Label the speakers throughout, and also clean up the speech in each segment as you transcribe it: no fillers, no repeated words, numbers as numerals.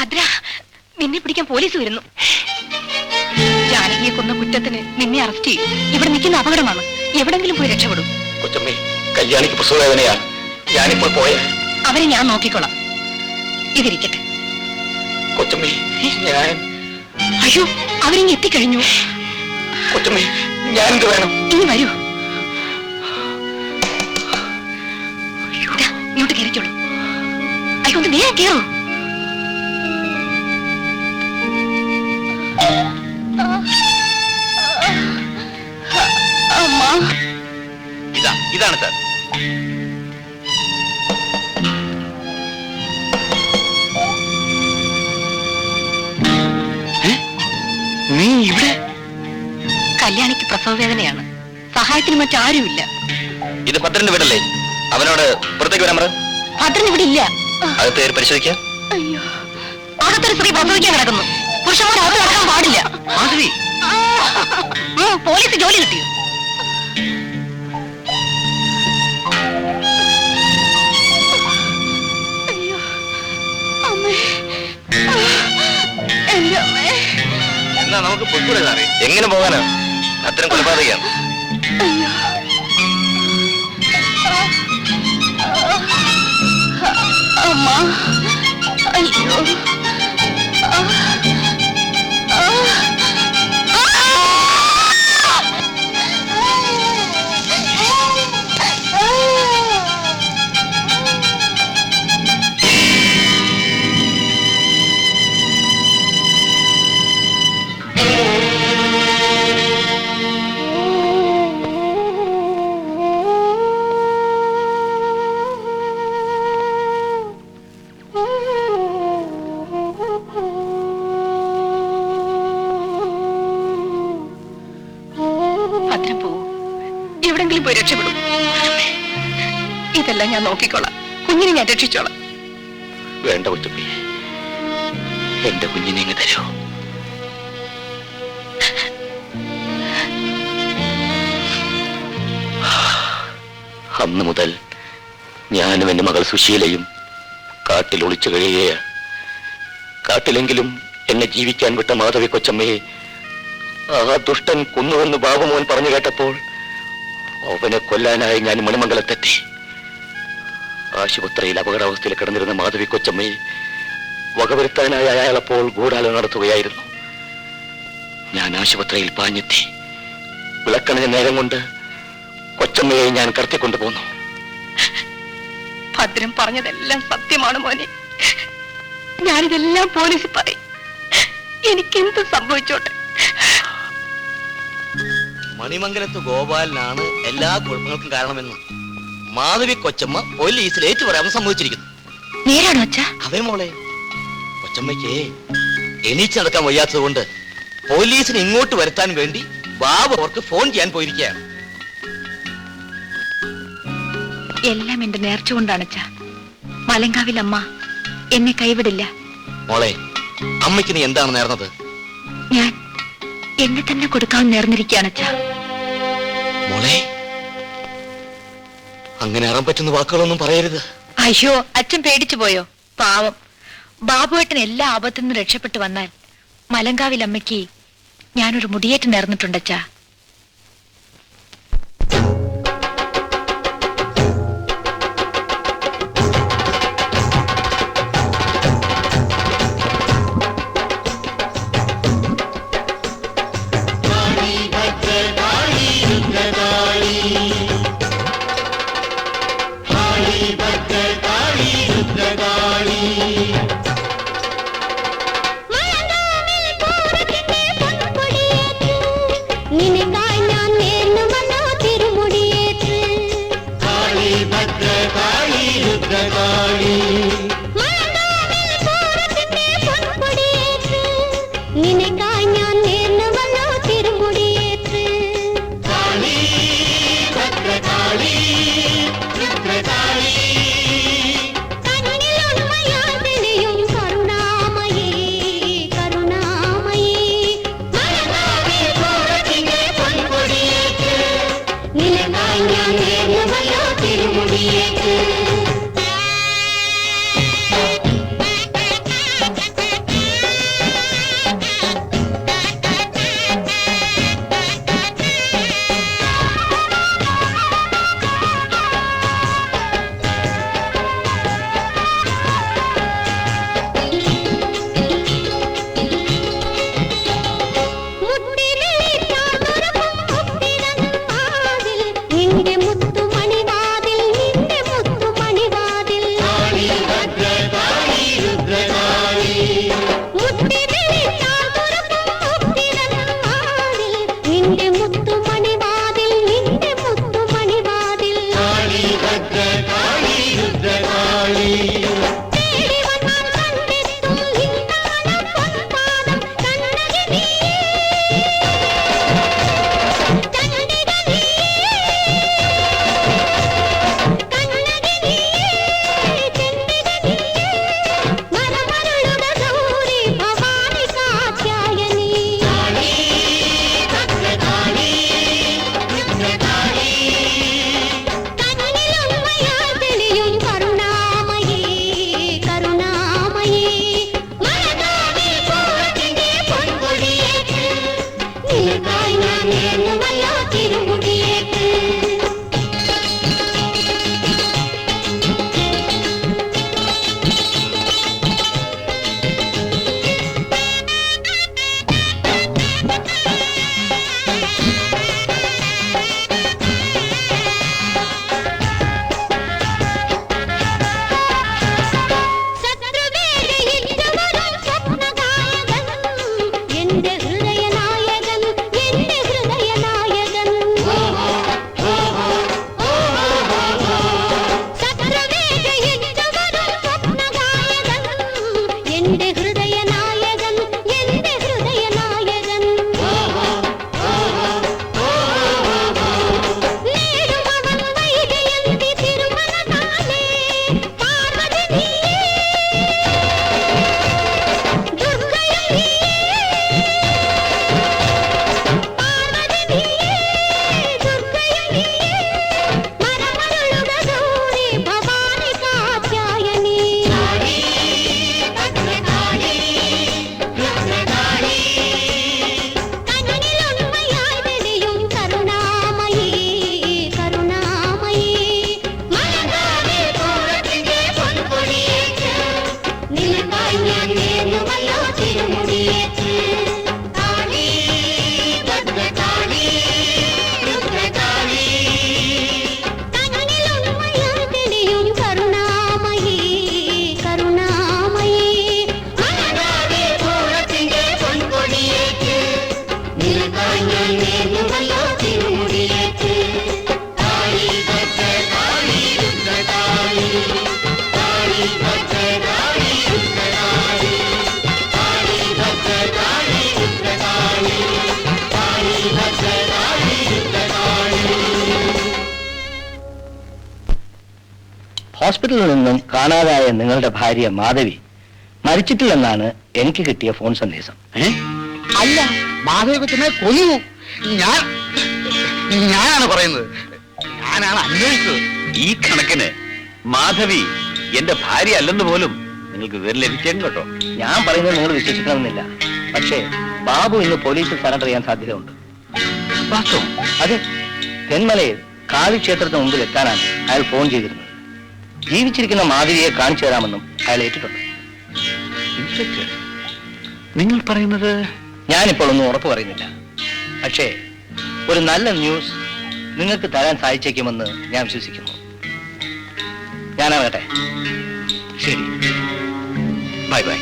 Speaker 1: ഭദ്ര, നിന്നെ പിടിക്കാൻ പോലീസ് വരുന്നു. ജാനകിയെ കൊന്ന കുറ്റത്തിന് നിന്നെ അറസ്റ്റ് ചെയ്യും. ഇവിടെ നിൽക്കുന്ന അപകടമാണ്. എവിടെങ്കിലും പോയി രക്ഷപ്പെടും.
Speaker 2: കൊച്ചമ്മേ, കല്യാണിക്ക് പ്രസവവേദനയാണ്. ഞാനിപ്പോൾ പോയ
Speaker 1: അവരെ ഞാൻ നോക്കിക്കോളാം. ഇതിരിക്കട്ടെ.
Speaker 2: കൊച്ചമ്മേ, ഞാൻ...
Speaker 1: അയ്യോ, അവരിങ്ങ് എത്തിക്കഴിഞ്ഞു.
Speaker 2: കൊച്ചമ്മേ, ഞാൻ എന്ത് വേണം?
Speaker 1: ഇനി വരൂ. ഇങ്ങോട്ട് കയറിക്കോളൂ. അയ്യോ, ഒന്ന് വേഗം കയറൂ.
Speaker 2: ഇതാണ് സാർ. നീ ഇവിടെ?
Speaker 1: കല്യാണിക്ക് പ്രസവവേദനയാണ്. സഹായത്തിന് മറ്റാരുമില്ല.
Speaker 2: ഇത് ഭദ്രന്റെ വീടല്ലേ? അവനോട് പുറത്തേക്ക് വരാൻ പറ.
Speaker 1: ഭദ്രൻ ഇവിടെ ഇല്ല.
Speaker 2: അകത്ത് കയറി പരിശോധിക്കാം.
Speaker 1: അയ്യോ, അകത്തൊരു സ്ത്രീ പ്രസവിക്കാൻ കിടക്കുന്നു. പുരുഷന്മാർ അകത്ത് നടക്കാൻ പാടില്ല. പോലീസ് ജോലി കിട്ടിയോ? അയ്യോ, അമ്മേ, എന്റെ അമ്മേ.
Speaker 2: എന്നാ നമുക്ക് പൊയ്ക്കൂടെ സാറേ? എങ്ങനെ പോകാനാ? അത്തരം കൊലപാതകയാണ്.
Speaker 1: അയ്യോ, അമ്മ. അയ്യോ, എവിടെങ്കിലും പോയി രക്ഷപ്പെടും. ഇതെല്ലാം ഞാൻ നോക്കിക്കോളാം. കുഞ്ഞിനെ ഞാൻ രക്ഷിച്ചോളാം.
Speaker 2: വേണ്ട കൊച്ചമ്മേ, എന്റെ കുഞ്ഞിനെ ഇങ്ങ് തരൂ. അന്ന് മുതൽ ഞാനും എന്റെ മകൾ സുശീലയും കാട്ടിൽ ഒളിച്ചു കഴിയുകയാണ്. കാട്ടിലെങ്കിലും എന്നെ ജീവിക്കാൻ വിട്ട മാധവി കൊച്ചമ്മയെ ആ ദുഷ്ടൻ കൊന്നുവെന്ന് ബാബുമോൻ പറഞ്ഞു കേട്ടപ്പോൾ അവനെ കൊല്ലാനായി ഞാൻ മണിമംഗലത്തെത്തി. ആശുപത്രിയിൽ അപകടാവസ്ഥയിൽ കിടന്നിരുന്ന മാധവി കൊച്ചമ്മയെ വകവരുത്താനായി അയാളപ്പോൾ ഗൂഢാലോചന നടത്തുകയായിരുന്നു. ഞാൻ ആശുപത്രിയിൽ പാഞ്ഞെത്തി. വിളക്കണഞ്ഞ നേരം കൊണ്ട് കൊച്ചമ്മയെ ഞാൻ കടത്തിക്കൊണ്ടുപോന്നു.
Speaker 1: ഭദ്രൻ പറഞ്ഞതെല്ലാം സത്യമാണ് മോനെ. ഞാനിതെല്ലാം പോലീസിൽ പറയും. എനിക്കെന്ത് സംഭവിച്ചോട്ടെ.
Speaker 3: മണിമംഗലത്ത് ഗോപാലനാണ് എല്ലാ കുഴപ്പങ്ങൾക്കും കാരണമെന്ന് മാധവി കൊച്ചമ്മ പോലീസിൽ ഏറ്റു പറയാമെന്ന് സമ്മതിച്ചിരിക്കുന്നു.
Speaker 1: നേരാണോ അച്ഛാ?
Speaker 3: അവൻ മോളെ, കൊച്ചമ്മയ്ക്ക് എണീച്ച് നടക്കാൻ വയ്യാത്തത് കൊണ്ട് പോലീസിനെ ഇങ്ങോട്ട് വരുത്താൻ വേണ്ടി ബാബു അവർക്ക് ഫോൺ ചെയ്യാൻ പോയിരിക്കുകയാണ്.
Speaker 1: എല്ലാം എന്റെ നേർച്ച കൊണ്ടാണ് അച്ഛാ. മലങ്കാവിൽ അമ്മ എന്നെ കൈവിടില്ല.
Speaker 3: മോളെ, അമ്മയ്ക്ക് നീ എന്താണ് നേർന്നത്?
Speaker 1: ഞാൻ എന്നെ തന്നെ കൊടുക്കാൻ നേർന്നിരിക്കുകയാണ് അച്ഛാ.
Speaker 3: മോളെ, അങ്ങനെ അറാൻ പറ്റുന്ന വാക്കുകളൊന്നും പറയരുത്.
Speaker 1: അയ്യോ, അച്ഛൻ പേടിച്ചു പോയോ? പാവം ബാബുവേട്ടൻ എല്ലാ ആപത്തിൽ നിന്നും രക്ഷപ്പെട്ടു വന്നാൽ മലങ്കാവിൽ അമ്മയ്ക്ക് ഞാനൊരു മുടിയേറ്റ് നേർന്നിട്ടുണ്ടച്ചാ.
Speaker 4: ും എന്റെ ഹൃദയ നായകൻ എന്റെ ഹൃദയ നായകൻ നേടുമവൻ വൈജയന്തി തിരുമലനാളെ പാർവതി നീയേ ദുർഗയും നീയേ പാർവതി നീയേ ദുർഗയും നീയേ മരമരുളുക ഗൗരി ഭവാനി കാത്യായനി കണ്ണിലുണ്മയായി വെളിയും കരുണാമയി കരുണാമയി മലകാവിൽ പൂരത്തിന്റെ പൊൻകൊടിയേറ്റ് നിനക്കായി ഞാൻ നേർന്നുവല്ലോ തിരുമുടിയേറ്റ് കാളി ഭദ്രകാളി രുദ്രകാളി കണ്ണിലുണ്മയായി വെളിയും കരുണാമയി കരുണാമയി മലകാവിൽ പൂരത്തിന്റെ പൊൻകൊടിയേറ്റ് നിനക്കായി ഞാൻ നേർന്നുവല്ലോ തിരുമുടിയേറ്റ് കാളി ഭദ്രകാളി രുദ്രകാളി കാളി ഭദ്രകാളി രുദ്രകാളി കാളി ഭദ്രകാളി രുദ്രകാളി കാളി ഭദ്രകാളി രുദ്രകാളി.
Speaker 5: ഹോസ്പിറ്റലിൽ നിന്നും കാണാതായ നിങ്ങളുടെ ഭാര്യ മാധവി മരിച്ചിട്ടില്ലെന്നാണ് എനിക്ക് കിട്ടിയ ഫോൺ സന്ദേശം.
Speaker 3: അല്ല, മാധവി കൊച്ചമ്മയെ കൊന്നു. ഞാനാണ് പറയുന്നത്, ഞാനാണ് അന്വേഷിച്ചത്.
Speaker 2: ഈ കണക്കിന് മാധവി എന്റെ ഭാര്യ അല്ലെന്ന് പോലും നിങ്ങൾക്ക് വിവരം ലഭിച്ചേക്കും കേട്ടോ.
Speaker 5: ഞാൻ പറയുന്നത് നിങ്ങൾ വിശ്വസിക്കണമെന്നില്ല. പക്ഷേ ബാബു ഇന്ന് പോലീസിൽ സറണ്ടർ ചെയ്യാൻ സാധ്യതയുണ്ട്.
Speaker 2: വാസ്തവം
Speaker 5: അതെ, തെന്മലയിൽ കാളി ക്ഷേത്രത്തിന് മുമ്പിൽ എത്താനാണ് അയാൾ ഫോൺ ചെയ്തിരുന്നത്. ജീവിച്ചിരിക്കുന്ന മാധവിയെ കാണിച്ചു തരാമെന്നും അയാൾ ഏറ്റിട്ടുണ്ട്.
Speaker 2: ഇൻസ്പെക്ടർ, നിങ്ങൾ പറയുന്നത്
Speaker 5: ഞാനിപ്പോൾ ഒന്നും ഉറപ്പ് പറയുന്നില്ല. പക്ഷേ ഒരു നല്ല ന്യൂസ് നിങ്ങൾക്ക് തരാൻ സാധിച്ചേക്കുമെന്ന് ഞാൻ വിശ്വസിക്കുന്നു. ഞാനാകട്ടെ.
Speaker 2: ശരി, ബൈ ബൈ.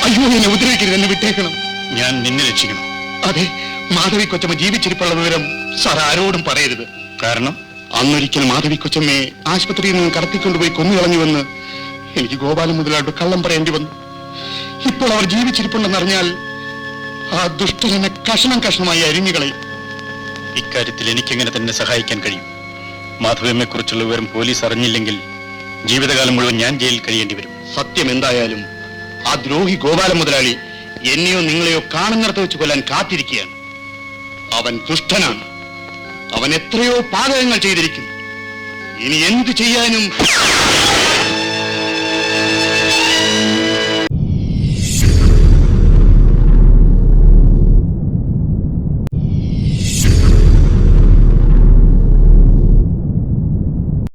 Speaker 6: അയ്യോ, എന്നെ ഉപദ്രവിക്കരുത്, എന്നെ വിട്ടേക്കണം. ഞാൻ നിന്നെ രക്ഷിക്കണം. അതെ, മാധവി കൊച്ചമ്മ ജീവിച്ചിരിപ്പുള്ള വിവരം സാർ ആരോടും പറയരുത്. കാരണം അന്നൊരിക്കൽ മാധവി കൊച്ചമ്മയെ ആശുപത്രിയിൽ നിന്ന് കടത്തിക്കൊണ്ടുപോയി കൊന്നുകളഞ്ഞുവെന്ന് എനിക്ക് ഗോപാലൻ മുതലായിട്ട് കള്ളം പറയേണ്ടി വന്നു. ഇപ്പോൾ അവർ ജീവിച്ചിരിപ്പുണ്ടെന്നറിഞ്ഞാൽ ആ ദുഷ്ടനെ കഷണം കഷണമായി അരിഞ്ഞുകളയും. ഇക്കാര്യത്തിൽ എനിക്കെങ്ങനെ തന്നെ സഹായിക്കാൻ കഴിയും. മാധവിയമ്മയെ കുറിച്ചുള്ള വിവരം പോലീസ് അറിഞ്ഞില്ലെങ്കിൽ ജീവിതകാലം മുഴുവൻ ഞാൻ ജയിലിൽ കഴിയേണ്ടി വരും. സത്യം എന്തായാലും ആ ദ്രോഹി ഗോപാലൻ മുതലാളി എന്നെയോ നിങ്ങളെയോ കാണുന്നിടത്ത് വെച്ച് കൊല്ലാൻ കാത്തിരിക്കുകയാണ്. അവൻ ദുഷ്ടനാണ്. അവൻ എത്രയോ പാതകങ്ങൾ ചെയ്തിരിക്കുന്നു. ഇനി എന്ത് ചെയ്യാനും